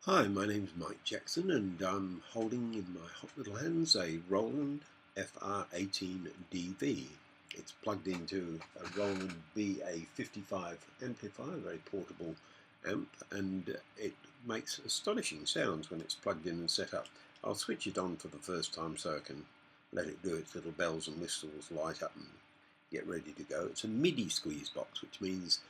Hi, my name's Mike Jackson and I'm holding in my hot little hands a Roland FR18DV. It's plugged into a Roland BA55 amplifier, a very portable amp, and it makes astonishing sounds when it's plugged in and set up. I'll switch it on for the first time so I can let it do its little bells and whistles, light up and get ready to go. It's a MIDI squeeze box, which means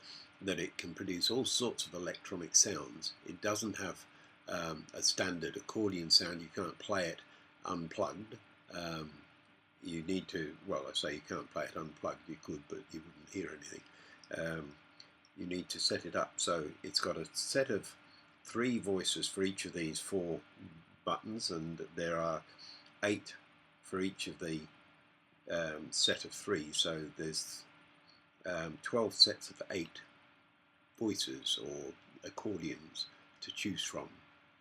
that it can produce all sorts of electronic sounds. It doesn't have a standard accordion sound. You can't play it unplugged. You need to, well, I say you can't play it unplugged. You could, but you wouldn't hear anything. You need to set it up. So it's got a set of 3 voices for each of these 4 buttons, and there are 8 for each of the set of 3. So there's 12 sets of 8 voices or accordions to choose from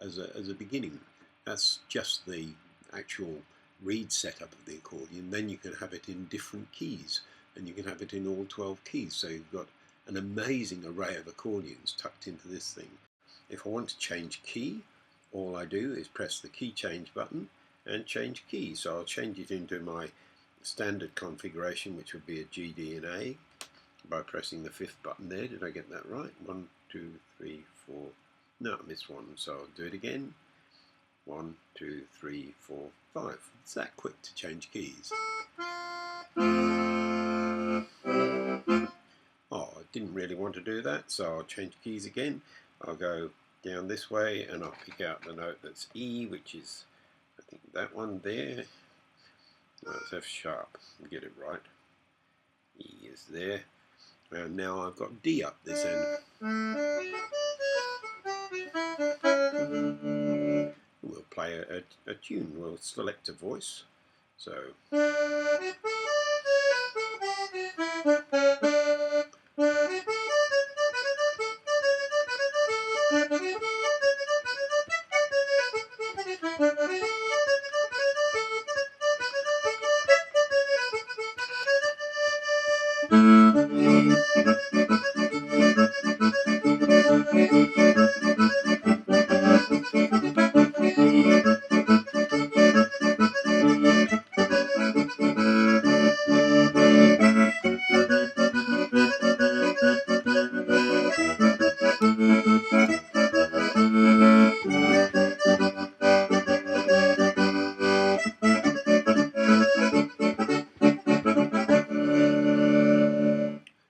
as a beginning. That's just the actual reed setup of the accordion. Then you can have it in different keys, and you can have it in all 12 keys. So you've got an amazing array of accordions tucked into this thing. If I want to change key, all I do is press the key change button and change key. So I'll change it into my standard configuration, which would be a G, D and A, by pressing the 5th button there. Did I get that right? 1, 2, 3, 4. No, I missed one, so I'll do it again. 1, 2, 3, 4, 5. It's that quick to change keys. Oh, I didn't really want to do that, so I'll change keys again. I'll go down this way and I'll pick out the note that's E, which is, I think, that one there. No, it's F sharp. Get it right. E is there. And now I've got D up this end. We'll play a tune. We'll select a voice. So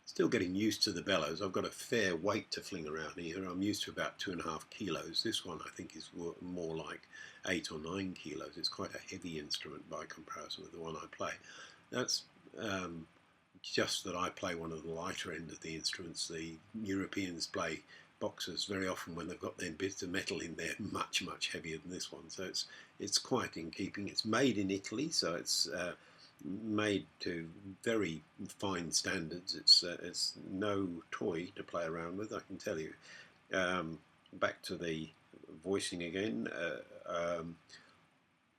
still getting used to the bellows. I've got a fair weight to fling around here. I'm used to about 2.5 kilos. This one I think is more like 8 or 9 kilos. It's quite a heavy instrument by comparison with the one I play. That's just that I play one of the lighter end of the instruments. The Europeans play boxes very often when they've got their bits of metal in there much heavier than this one. So it's quite in keeping. It's made in Italy, so it's made to very fine standards. It's no toy to play around with, I can tell you. Back to the voicing again.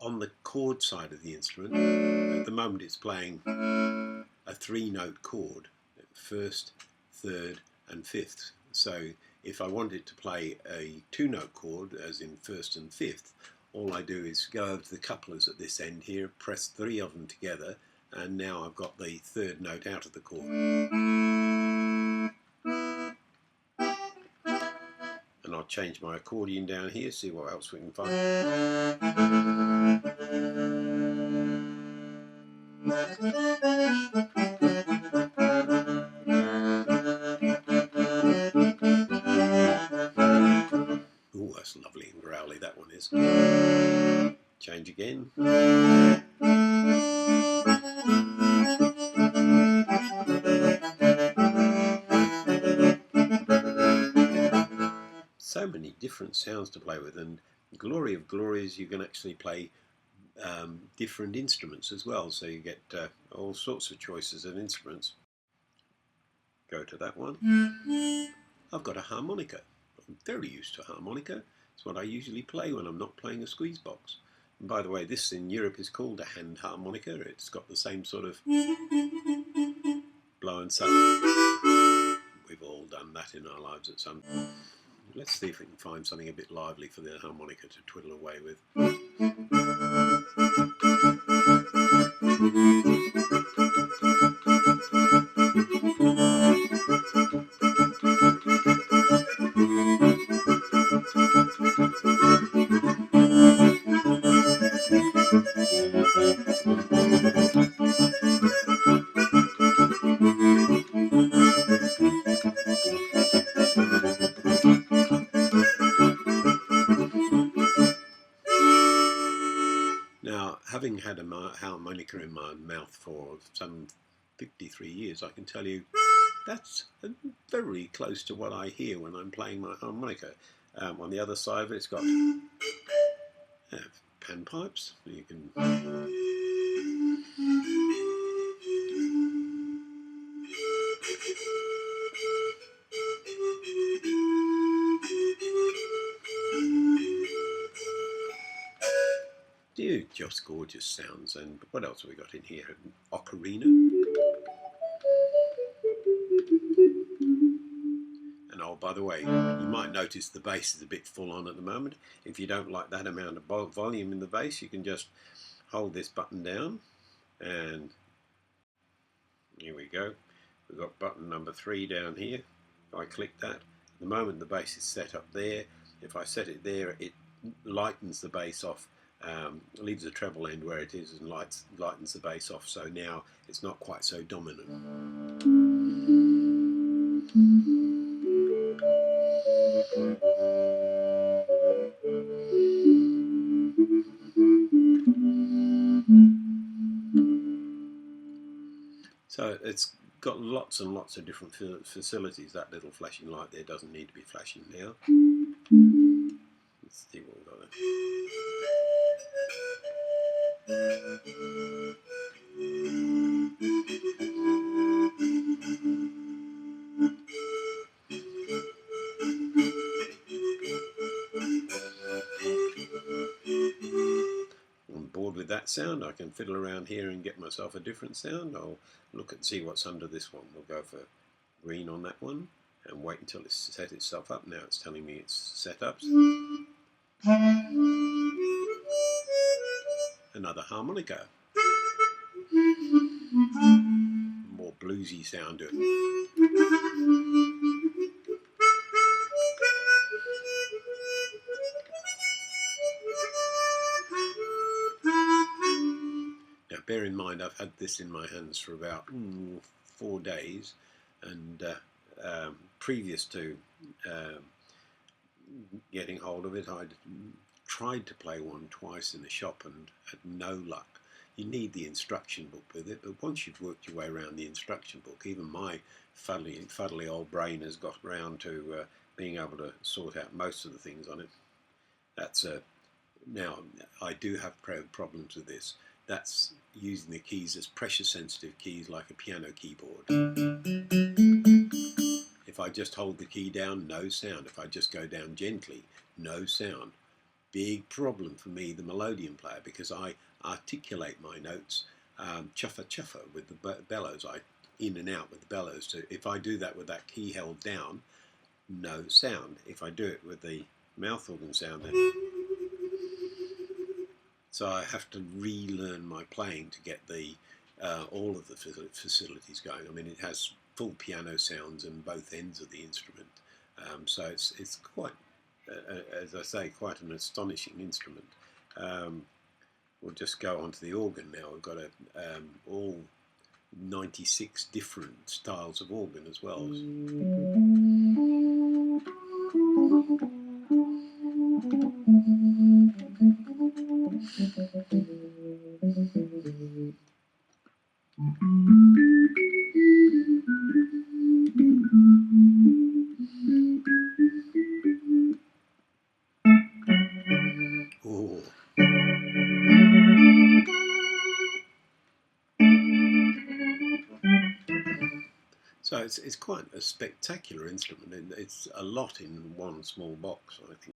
On the chord side of the instrument, at the moment it's playing a 3-note chord, 1st, 3rd and 5th. So if I want it to play a 2-note chord, as in 1st and 5th, all I do is go over to the couplers at this end here, press 3 of them together, and now I've got the 3rd note out of the chord. And I'll change my accordion down here, see what else we can find. Oh, that's lovely and growly, that one is. Change again. So many different sounds to play with, and the glory of glories, you can actually play different instruments as well, so you get all sorts of choices of instruments. Go to that one. I've got a harmonica. I'm very used to a harmonica. It's what I usually play when I'm not playing a squeeze box. And by the way, this in Europe is called a hand harmonica. It's got the same sort of blow and suck. We've all done that in our lives at some let's see if we can find something a bit lively for the harmonica to twiddle away with. Now, having had a harmonica in my mouth for some 53 years, I can tell you that's very close to what I hear when I'm playing my harmonica. On the other side of it, it's got panpipes. You can do just gorgeous sounds. And what else have we got in here? Ocarina. And oh, by the way, you might notice the bass is a bit full on at the moment. If you don't like that amount of volume in the bass, you can just hold this button down, and here we go. We've got button number 3 down here. If I click that, at the moment the bass is set up there. If I set it there, it lightens the bass off, leaves the treble end where it is, and lightens the bass off, so now it's not quite so dominant. So it's got lots and lots of different facilities. That little flashing light there doesn't need to be flashing now. Let's see what we've got on board with that sound. I can fiddle around here and get myself a different sound. I'll look and see what's under this one. We'll go for green on that one and wait until it's set itself up. Now it's telling me it's set up. Another harmonica. More bluesy sound to it. Now bear in mind, I've had this in my hands for about 4 days, and previous to getting hold of it, I'd tried to play one twice in the shop and had no luck. You need the instruction book with it, but once you've worked your way around the instruction book, even my fuddly old brain has got around to being able to sort out most of the things on it. That's now, I do have problems with this. That's using the keys as pressure-sensitive keys like a piano keyboard. If I just hold the key down, no sound. If I just go down gently, no sound. Big problem for me, the melodeon player, because I articulate my notes chuffer chuffer with the bellows. I in and out with the bellows. So if I do that with that key held down, no sound. If I do it with the mouth organ sound, then so I have to relearn my playing to get the all of the facilities going. I mean, it has full piano sounds in both ends of the instrument, so it's quite, as I say, quite an astonishing instrument. We'll just go on to the organ now. We've got all 96 different styles of organ as well. Oh. So it's quite a spectacular instrument, and it's a lot in one small box, I think.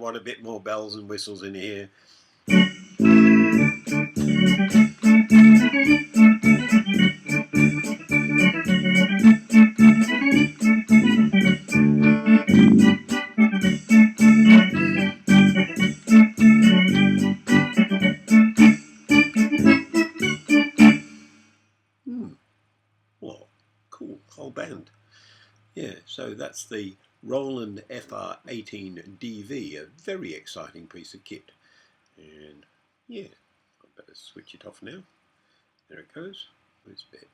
want a bit more bells and whistles in here. Well, cool, whole band. Yeah, so that's the Roland FR18DV, a very exciting piece of kit. And yeah, I better switch it off now. There it goes. Where's bit?